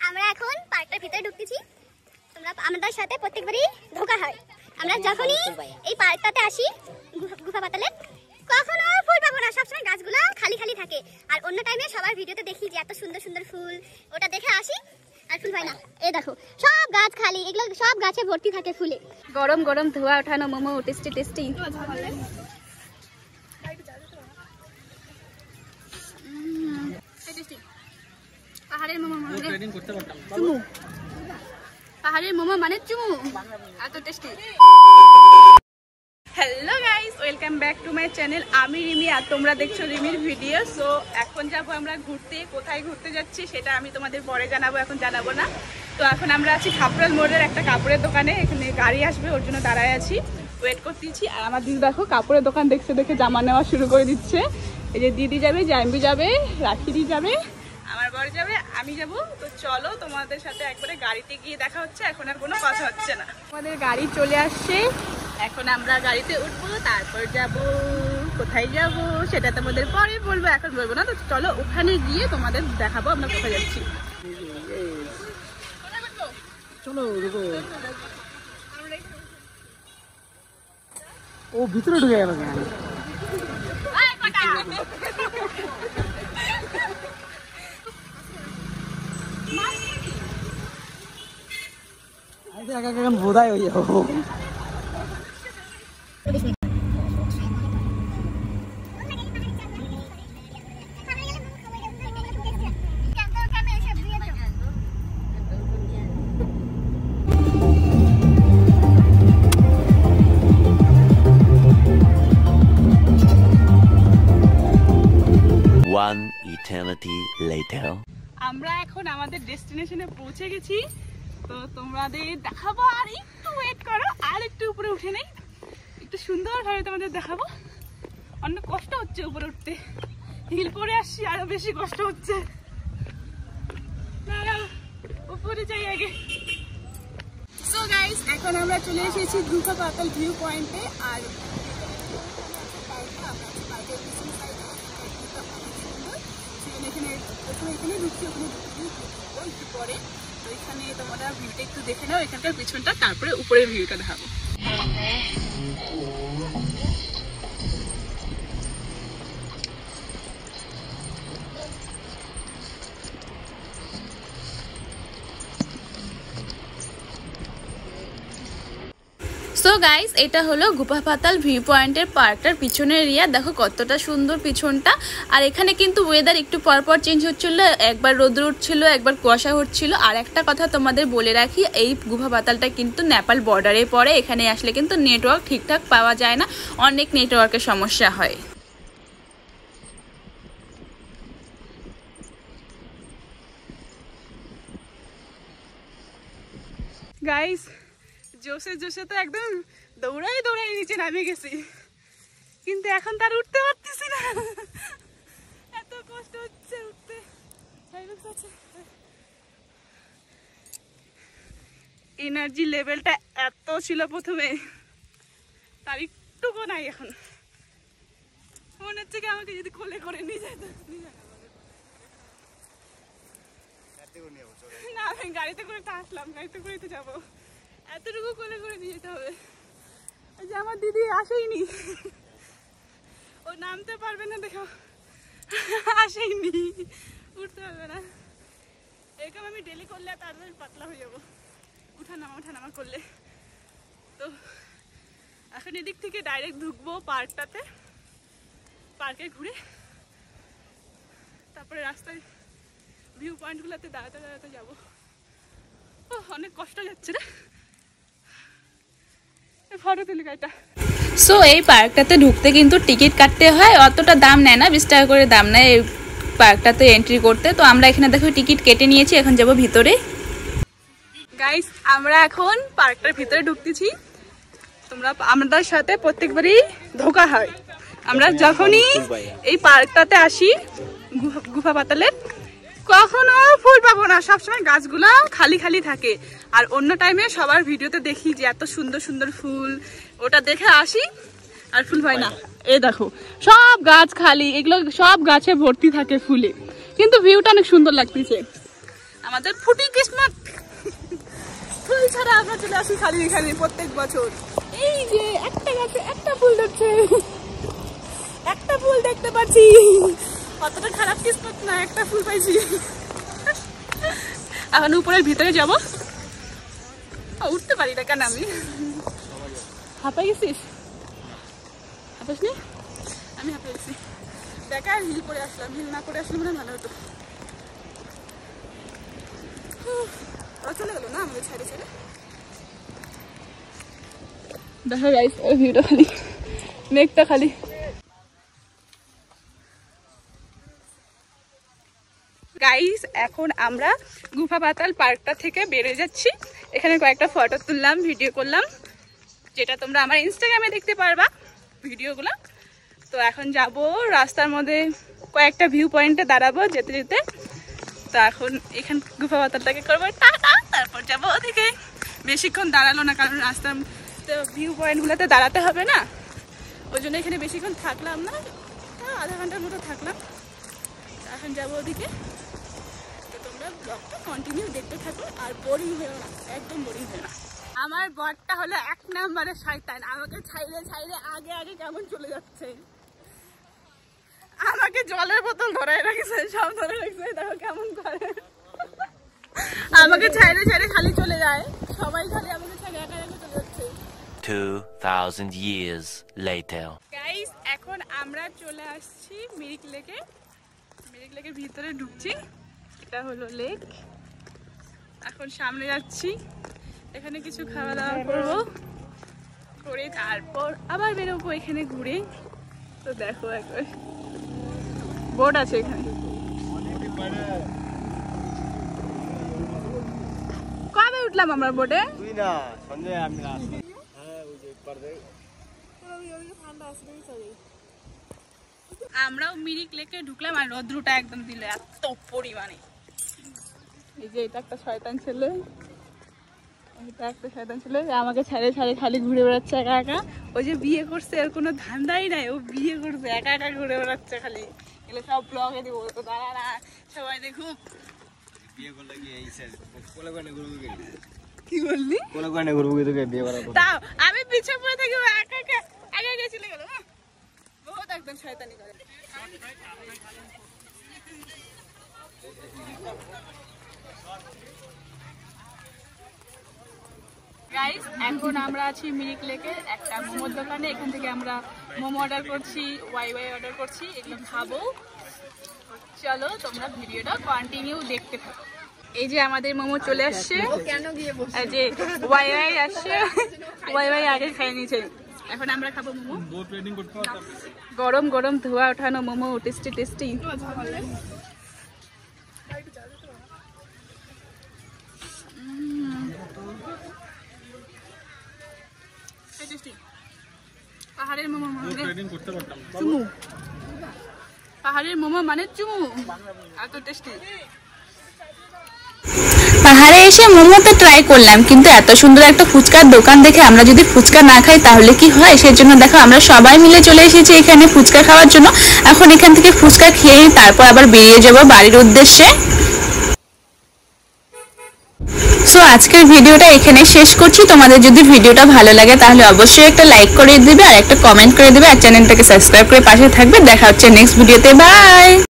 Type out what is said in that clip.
আমরা এখন পার্কটার ভিতরে ঢুকতেছি। তোমরা আমাদের সাথে প্রত্যেকবারই ধোঁকা হয়। আমরা যখনই এই পার্কটাতে আসি গুফা পাতালে, কখনো ফুল পাবো না, সবসময় গাছগুলো খালি খালি থাকে। আর অন্য টাইমে সবার ভিডিওতে দেখি যে এত সুন্দর সুন্দর ফুল, ওটা দেখে আসি আর ফুল হয় না। এই দেখো সব গাছ খালি, এগুলো সব গাছে ভর্তি থাকে ফুলে। গরম গরম ধোয়া ওঠানো মোমো, টেস্টি টেস্টি। পাহাড়ের মোমো মানে চুমু, পাহাড়ের মোমো মানে চুমু, এত tasty. Hello guys, welcome back to my channel. আমি রিমি আর তোমরা দেখছো রিমির ভিডিও। সো এখন যাবো আমরা ঘুরতে। কোথায় ঘুরতে যাচ্ছি সেটা আমি তোমাদের পরে জানাবো, এখন জানাবো না। তো এখন আমরা আছি খাপড়াল মোড়ের একটা কাপড়ের দোকানে। এখানে গাড়ি আসবে, ওর জন্য দাঁড়ায় আছি, ওয়েট করতেছি। আর আমার দিদি দেখো কাপড়ের দোকান দেখছে দেখে জামা নেওয়া শুরু করে দিচ্ছে। এই যে দিদি যাবে, জাম্বি যাবে, রাখিদি যাবে, আমার বর যাবে, আমি যাব। তো চলো তোমাদের সাথে একবারে গাড়িতে গিয়ে দেখা হচ্ছে। এখন আর কোনো কথা হচ্ছে না, আমাদের গাড়ি চলে আসছে। এখন আমরা গাড়িতে উঠবো, তারপর যাব। কোথায় যাব সেটা তোমাদের পরে বলবো, এখন বলবো না। তো চলো ওখানে গিয়ে তোমাদের দেখাবো আমরা কোথায় যাচ্ছি। চলো ও ভিতরে ঢুকে গেল কেন? এখন বোধাই হয়ে যাবো। One eternity later. আমরা এখন আমাদের ডেস্টিনেশনে পৌঁছে গেছি। তো তোমাদের দেখাবো, আর একটু ওয়েট করো, আর একটু উপরে উঠে নেই, একটু সুন্দরভাবে তোমাদের দেখাবো। অনেক কষ্ট হচ্ছে উপরে উঠতে, হিল পরে আসছি, আরো বেশি কষ্ট হচ্ছে। উপরে যাই আগে। সো গাইস, এখন আমরা চলে এসেছি গুফা পাতাল ভিউ পয়েন্টে। আর এখানে প্রথমে এখানে ঢুকছি, ওখানে একটু পরে। তো এখানে তোমরা ভিউটা একটু দেখে নাও, এখানকার পিছনটা, তারপরে উপরের ভিউটা দেখাবো। সো গাইস, এটা হলো গুফা পাতাল ভিউ পয়েন্টের পার্কটার পিছনের এরিয়া। দেখো কতটা সুন্দর পিছনটা। আর এখানে কিন্তু ওয়েদার একটু পরপর চেঞ্জ হচ্ছিল, একবার রোদ্র উঠছিল, একবার কুয়াশা হচ্ছিল। আর একটা কথা তোমাদের বলে রাখি, এই গুফা পাতালটা কিন্তু নেপাল বর্ডারে পড়ে। এখানে আসলে কিন্তু নেটওয়ার্ক ঠিকঠাক পাওয়া যায় না, অনেক নেটওয়ার্কের সমস্যা হয়। গাইস, জোশে জোশে তো একদম দৌড়াই দৌড়াই নিচে নামে গেছি, কিন্তু এখন তার উঠতে পারতেছি না, এত কষ্ট হচ্ছে উঠতে। এনার্জি লেভেলটা এত ছিল প্রথমে, তার একটুকু নাই এখন। মনে হচ্ছে কি আমাকে যদি কোলে করে নিয়ে যায়। না, আমি গাড়িতে করে তো আসলাম, গাড়িতে করে তো যাবো, এতটুকু কোলে করে নিয়ে যেতে হবে। যে আমার দিদি আসেইনি, ও নামতে পারবে না, দেখো আসেইনি, উঠতে পারবে না। এরকম আমি ডেলি করলে তাড়াতাড়ি পাতলা হয়ে যাবো, উঠানামা করলে। তো এখন এদিক থেকে ডাইরেক্ট ঢুকবো পার্কটাতে, পার্কে ঘুরে তারপরে রাস্তায় ভিউ পয়েন্টগুলোতে দাঁড়াতে যাবো। ও অনেক কষ্ট যাচ্ছে রে, ফটো তুলি গাড়িটা। সো এই পার্কটাতে ঢুকতে কিন্তু টিকিট কাটতে হয়, অতটা দাম নেয় না, 20 টাকা করে দাম নেয় এই পার্কটাতে এন্ট্রি করতে। তো আমরা এখানে দেখো টিকিট কেটে নিয়েছি, এখন যাব ভিতরে। গাইস, আমরা এখন পার্কটার ভিতরে ঢুকতেছি। তোমরা আমাদের সাথে প্রত্যেকবারই ধোঁকা হয়। আমরা যখনই এই পার্কটাতে আসি গুফা পাতালের, কখনো ফুল পাবো না, সবসময় গাছগুলা খালি খালি থাকে। আর অন্য টাইমে সবার ভিডিওতে দেখি যে এত সুন্দর সুন্দর ফুল, ওটা দেখে আসি আর ফুল হয় না। এই দেখো সব গাছ খালি, এগুলো সব গাছে ভর্তি থাকে ফুলে। কিন্তু ভিউটা অনেক সুন্দর লাগতেছে। আমাদের ফুটি কিসমত, ফুল ছাড়া আমরা চলে আসি খালি এখানে প্রত্যেক বছর। এই যে একটা গাছে একটা ফুল ধরছে, একটা ফুল দেখতে পাচ্ছি, অতটা খারাপ কিসমত না, একটা ফুল পাইছি। এখন উপরের ভিতরে যাবো, উঠতে পারি না কেন আমি? হাঁপাই গেছিস? হাঁপাস নি? আমি হাঁপাই গেছি। বেকার হিল করে আসলাম, হিল না করে আসলে মনে ভালো হতো। ওরা চলে গেল না আমাদের ছেড়ে ছেড়ে। দেখো গাইস, ওই ভিউটা খালি, মেঘটা খালি। গাইস এখন আমরা গুফা পাতাল পার্কটা থেকে বেরিয়ে যাচ্ছি। এখানে কয়েকটা ফটো তুললাম, ভিডিও করলাম, যেটা তোমরা আমার ইনস্টাগ্রামে দেখতে পারবা ভিডিওগুলো। তো এখন যাব রাস্তার মধ্যে কয়েকটা ভিউ পয়েন্টে দাঁড়াবো যেতে যেতে। তো এখন এখান গুফা পাতালটাকে করবো টাটা, তারপর যাবো ওদিকে। বেশিক্ষণ দাঁড়ালো না, কারণ রাস্তার ভিউ পয়েন্টগুলোতে দাঁড়াতে হবে না, ওই জন্য এখানে বেশিক্ষণ থাকলাম না, আধা ঘন্টার মতো থাকলাম। এখন যাবো ওদিকে। তো তোমরা ব্লগটা কন্টিনিউ দেখতে থাকো, আর বোরিং হয়েও না, একদম বোরিং হয়ে না। আমার বরটা হলো 1 নম্বরের শয়তান, আমাকে ছাইড়ে ছাইড়ে আগে আগে কেমন চলে যাচ্ছে। আমাকে জলের বোতল ধরাই রাখছে, সব ধরে রাখছে, দেখো কেমন করে। আমাকে ছাইড়ে ছাইড়ে খালি চলে যায়, সবাই খালি আমাকে ছাইড়ে একা একা চলে যাচ্ছে। 2000 years later. গাইস এখন আমরা চলে আসছি মিরিক লেকে। মিরিক লেকের ভিতরে ঢুকছি, এটা হলো লেক। এখন সামনে যাচ্ছি, এখানে কিছু খাওয়া দাওয়া করবো, করে তারপর আবার বেরোবো এখানে ঘুরে। তো দেখো একবার বোট আছে এখানে। কবে উঠলাম আমরা বোটে? আমরাও মিরিক লেকে ঢুকলাম, আর রৌদ্রটা একদম দিল এত পরিমাণে। এই যে এটা একটা শয়তান ছেলে, এটা একটা শয়তান ছেলে আমাকে ছেড়ে ছেড়ে খালি ঘুরে বেড়াচ্ছে একা একা। ওই যে বিয়ে করছে, এর কোনো ধান্দাই নাই, ও বিয়ে করছে একা একা ঘুরে বেড়াচ্ছে খালি। এগুলো সব ব্লগে দিব, তো দাঁড়া না সবাই দেখুক। কি বললি? তাও আমি পিছিয়ে পড়ে থাকি, একা একা আগে আগে চলে গেল। বহুত একদম শয়তানি করে। গাইস এখন আমরা আছি মিরিক লেকের একটা মোমোর দোকানে। এখান থেকে আমরা মোমো অর্ডার করছি, ওয়াই অর্ডার করছি, এগুলো খাবো। চলো তোমরা ভিডিওটা কন্টিনিউ দেখতে থাকো। এই যে আমাদের মোমো চলে আসছে, এই যে ওয়াই আসছে, ওয়াই আগে খেয়ে নিয়েছে। এখন আমরা খাবো মোমো, গরম গরম ধোয়া ওঠানো মোমো, টেস্টি টেস্টি। পাহাড়ের মোমো মানে চুমু, পাহাড়ের মোমো মানে চুমু, এত টেস্টি। পাহাড়ে এসে মোমো তো ট্রাই করলাম, কিন্তু এত সুন্দর একটা ফুচকার দোকান দেখে আমরা যদি ফুচকা না খাই তাহলে কি হয়? সেজন্য দেখো আমরা সবাই মিলে চলে এসেছি এখানে ফুচকা খাওয়ার জন্য। এখন এখান থেকে ফুচকা খেয়ে তারপর আবার বেরিয়ে যাব বাড়ির উদ্দেশ্যে। সো আজকের ভিডিওটা এখানে শেষ করছি। তোমাদের যদি ভিডিওটা ভালো লাগে তাহলে অবশ্যই একটা লাইক করে দিবে, আর একটা কমেন্ট করে দিবে, আর চ্যানেলটাকে সাবস্ক্রাইব করে পাশে থাকবে। দেখা হচ্ছে নেক্সট ভিডিওতে, বাই।